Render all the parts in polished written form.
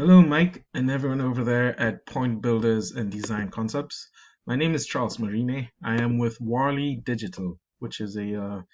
Hello, Mike, and everyone over there at Point Builders and Design Concepts. My name is Charles Marine. I am with Warley Digital, which is a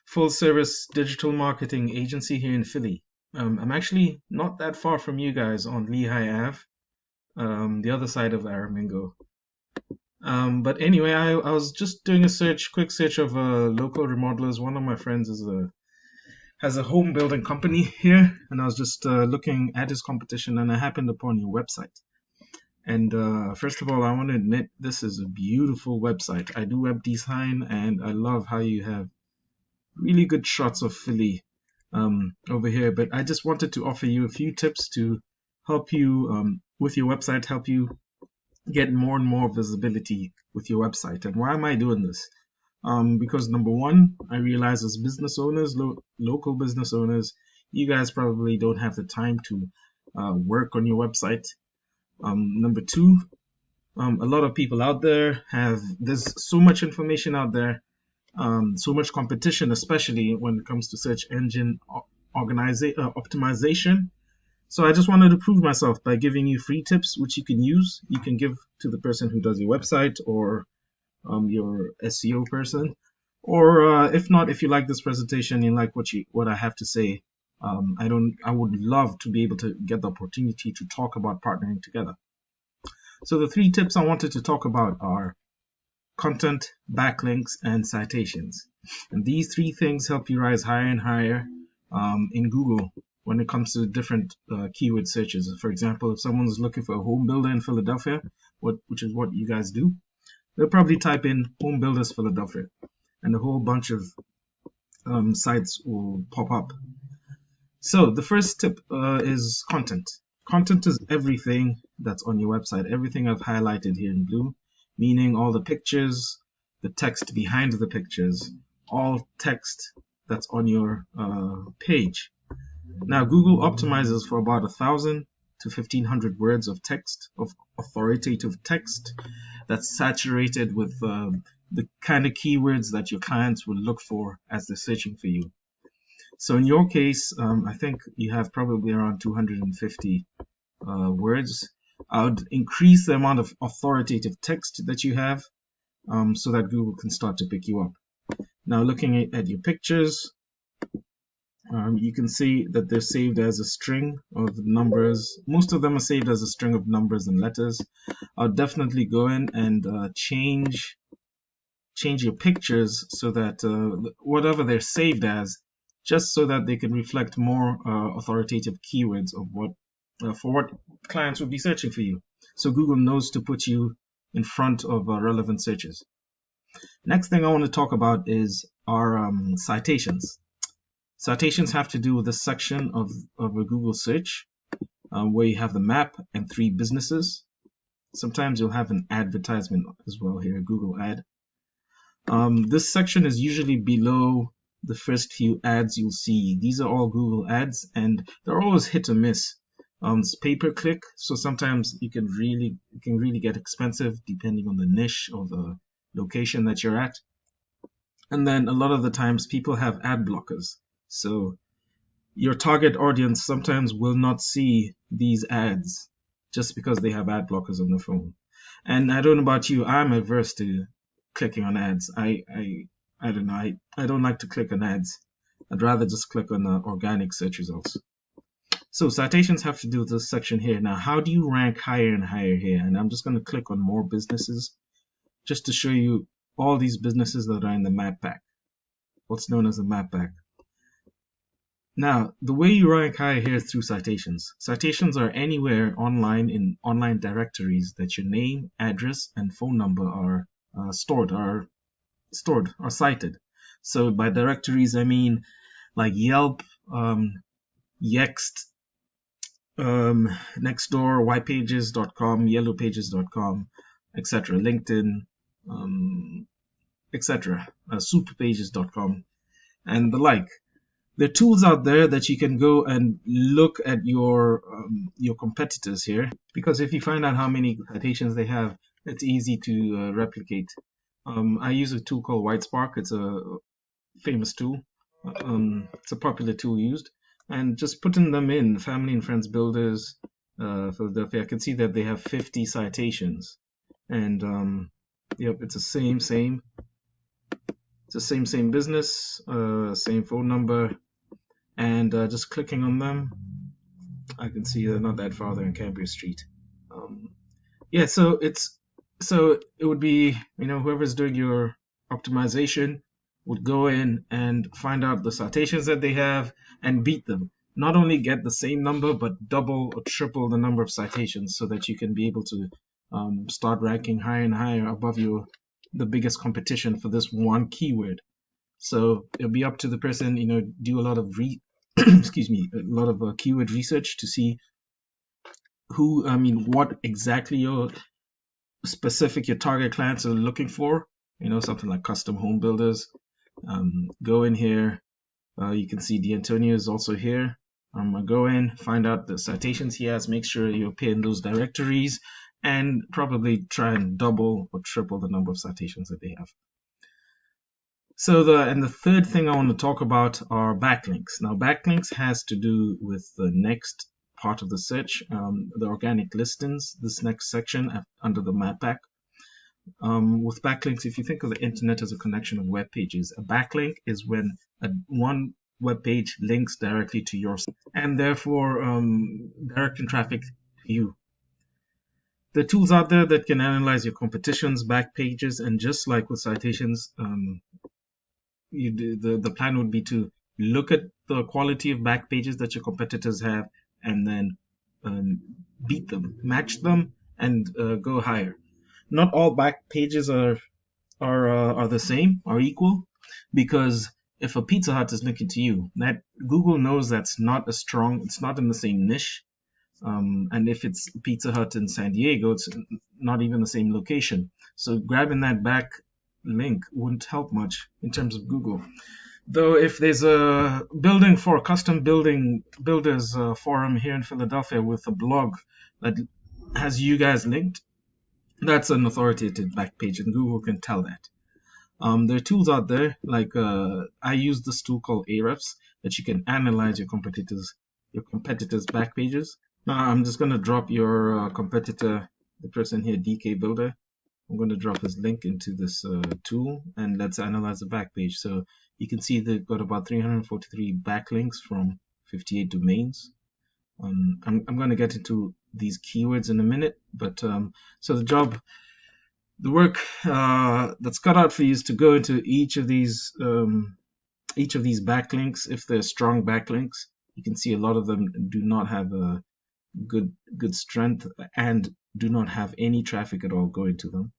full service digital marketing agency here in Philly. I'm actually not that far from you guys on Lehigh Ave, the other side of Aramingo. But anyway, I was just doing a quick search of local remodelers. One of my friends has a home building company here, and I was just looking at his competition, and I happened upon your website. And first of all, I want to admit this is a beautiful website. I do web design, and I love how you have really good shots of Philly over here. But I just wanted to offer you a few tips to help you with your website, help you get more and more visibility with your website. And why am I doing this? Because number one, I realize as business owners, local business owners, you guys probably don't have the time to work on your website. Number two, a lot of people out there there's so much information out there, so much competition, especially when it comes to search engine optimization. So I just wanted to prove myself by giving you free tips, which you can use. You can give to the person who does your website or your SEO person. Or if not, if you like this presentation, you like what I have to say, I would love to be able to get the opportunity to talk about partnering together. So the three tips I wanted to talk about are content, backlinks, and citations. And these three things help you rise higher and higher in Google when it comes to different keyword searches. For example, if someone's looking for a home builder in Philadelphia, which is what you guys do, they'll probably type in home builders Philadelphia, and a whole bunch of sites will pop up. So the first tip is content. Content is everything that's on your website, everything I've highlighted here in blue, meaning all the pictures, the text behind the pictures, all text that's on your page. Now, Google optimizes for about 1,000 to 1,500 words of text, of authoritative text that's saturated with the kind of keywords that your clients will look for as they're searching for you. So in your case, I think you have probably around 250 words. I would increase the amount of authoritative text that you have so that Google can start to pick you up. Now, looking at your pictures, you can see that they're saved as a string of numbers. Most of them are saved as a string of numbers and letters. I'll definitely go in and change your pictures so that whatever they're saved as, just so that they can reflect more authoritative keywords of for what clients would be searching for you. So Google knows to put you in front of relevant searches. Next thing I want to talk about is our citations. Citations have to do with the section of a Google search where you have the map and 3 businesses. Sometimes you'll have an advertisement as well here, a Google ad. This section is usually below the first few ads you'll see. These are all Google ads, and they're always hit or miss. It's pay-per-click, so sometimes it can really get expensive depending on the niche or the location that you're at. And then a lot of the times people have ad blockers. So your target audience sometimes will not see these ads just because they have ad blockers on their phone. And I don't know about you, I'm averse to clicking on ads. I don't know. I don't like to click on ads. I'd rather just click on the organic search results. So citations have to do with this section here. Now, how do you rank higher and higher here? And I'm just going to click on more businesses just to show you all these businesses that are in the map pack, what's known as the map pack. Now, the way you rank higher here is through citations. Citations are anywhere online in online directories that your name, address, and phone number are stored, are cited. So by directories, I mean like Yelp, Yext, Nextdoor, whitepages.com, yellowpages.com, etc., LinkedIn, etc., superpages.com, and the like. There are tools out there that you can go and look at your competitors here, because if you find out how many citations they have, it's easy to replicate. I use a tool called WhiteSpark. It's a famous tool. It's a popular tool used, and just putting them in family and friends builders, Philadelphia, I can see that they have 50 citations, and yep, it's the same. It's the same business, same phone number, and just clicking on them, I can see they're not that far. They're in Cambria Street. Um, yeah, so it would be, whoever's doing your optimization would go in and find out the citations that they have and beat them. Not only get the same number, but double or triple the number of citations so that you can be able to start ranking higher and higher above the biggest competition for this one keyword. So it'll be up to the person, do a lot of excuse me, a lot of keyword research to see what exactly your target clients are looking for. Something like custom home builders. Go in here. You can see D'Antonio is also here. Go in, find out the citations he has, make sure you appear in those directories, and probably try and double or triple the number of citations that they have. So the third thing I want to talk about are backlinks. Now, backlinks has to do with the next part of the search, the organic listings, this next section under the map pack. With backlinks, if you think of the internet as a connection of web pages, a backlink is when one web page links directly to your site and therefore directing traffic to you. There are tools out there that can analyze your competition's back pages, and just like with citations, the plan would be to look at the quality of back pages that your competitors have, and then beat them, match them, and go higher. Not all back pages are the same, are equal, because if a Pizza Hut is linking to you, that Google knows that's not it's not in the same niche. And if it's Pizza Hut in San Diego, it's not even the same location. So grabbing that back link wouldn't help much in terms of Google. Though if there's a building for a custom builders forum here in Philadelphia with a blog that has you guys linked, that's an authoritative back page, and Google can tell that. There are tools out there, like I use this tool called Ahrefs, that you can analyze your competitors' back pages. Now I'm just going to drop your competitor, the person here, DK Builder. I'm going to drop his link into this tool, and let's analyze the back page. So you can see they've got about 343 backlinks from 58 domains. I'm going to get into these keywords in a minute, but so the work that's cut out for you is to go into each of these backlinks. If they're strong backlinks, you can see a lot of them do not have a good strength and do not have any traffic at all going to them.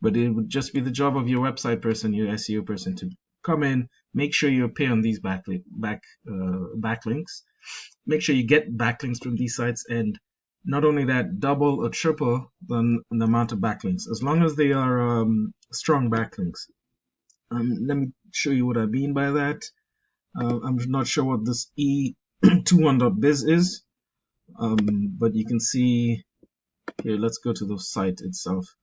But it would just be the job of your website person, your SEO person, to come in, make sure you appear on these backlinks, make sure you get backlinks from these sites, and not only that, double or triple the amount of backlinks, as long as they are strong backlinks. Let me show you what I mean by that. I'm not sure what this e21.biz is, but you can see here. Let's go to the site itself.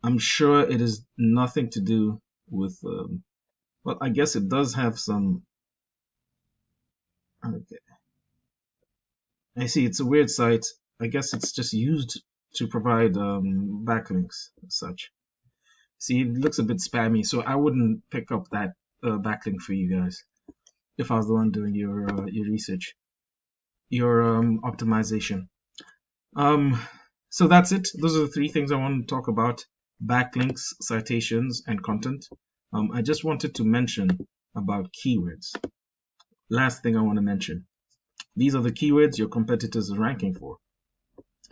I'm sure it is nothing to do with, well, I guess it does have some, okay. I see, it's a weird site. I guess it's just used to provide backlinks as such. See, it looks a bit spammy, so I wouldn't pick up that backlink for you guys if I was the one doing your research, your optimization. So that's it. Those are the three things I want to talk about: backlinks, citations, and content. I just wanted to mention about keywords. Last thing I want to mention. These are the keywords your competitors are ranking for.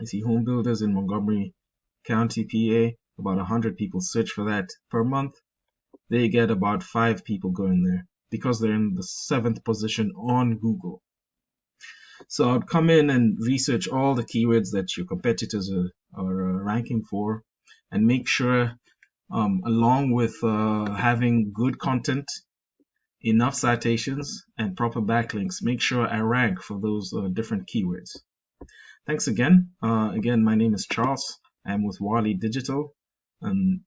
I see home builders in Montgomery County, PA. About 100 people search for that per month. They get about 5 people going there because they're in the 7th position on Google. So I'd come in and research all the keywords that your competitors are ranking for, and make sure, along with having good content, enough citations, and proper backlinks, make sure I rank for those different keywords. Thanks again. Again, my name is Charles. I'm with Wally Digital, and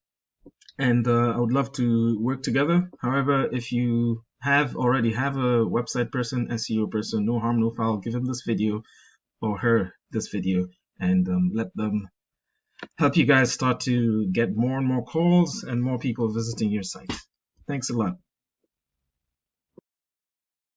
I would love to work together. However, if you already have a website person, SEO person, no harm, no foul, give him this video or her this video and let them help you guys start to get more and more calls and more people visiting your site. Thanks a lot.